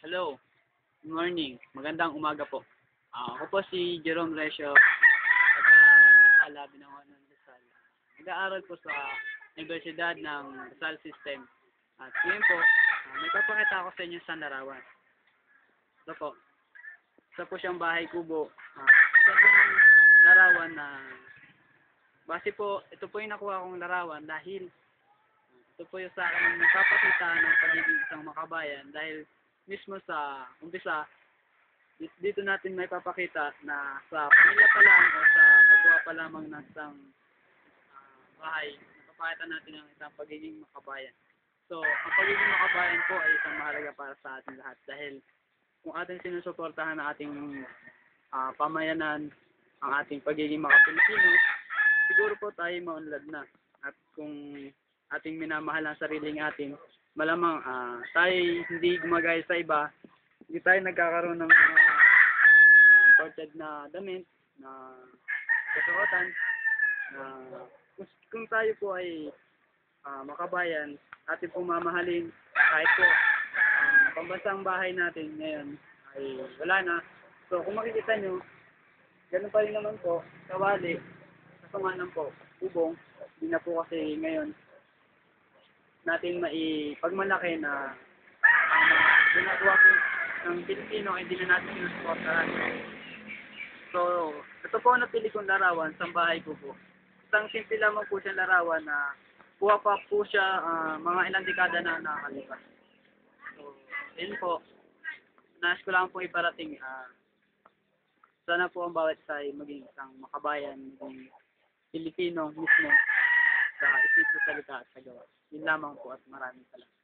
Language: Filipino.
Hello, good morning. Magandang umaga po. Ako po si Jerome Resio, taga Binangon ng Rizal. Nag-aaral po sa Universidad ng Rizal System. At ngayon po, may papakita ako sa inyo sa larawan. Ito po. Isa po siyang bahay kubo. Isa po yung larawan na base po, ito po yung nakuha kong larawan dahil ito po yung sa akin nagpapakita ng pagiging isang makabayan dahil mismo sa umpisa, dito natin may papakita na sa pamilya pa lang o sa paggawa pa lamang ng isang bahay, napapakita natin ang isang pagiging makabayan. So, ang pagiging makabayan po ay isang mahalaga para sa ating lahat dahil kung ating sinusuportahan ang ating pamayanan, ang ating pagiging makapilipino, siguro po tayo maunlad na. At kung ating minamahal ang sariling atin, malamang tayo hindi gumagaya sa iba, hindi tayo nagkakaroon ng mga imported na damit, na kasuotan, na kung tayo po ay makabayan, ating pong mamahalin, kahit po ang pambansang bahay natin ngayon ay wala na. So kung makikita nyo, ganun pa rin naman po, kawali, kasunganan po, ubong, hindi na po kasi ngayon natin maipagmalaki na ang mga ginagawa po ng Pilipino ay hindi na natin sinusuportahan. So, ito po ang napili kong larawan sa bahay ko po. Isang simple lamang po siyang larawan na buha pa po siya mga ilang dekada na nakakalipas. So, yun po. Nais ko lang po iparating. Sana po ang bawat isa ay maging isang makabayan, maging Pilipino mismo sa isip, sa salita at sa gawa. Yun lamang po at maraming salamat.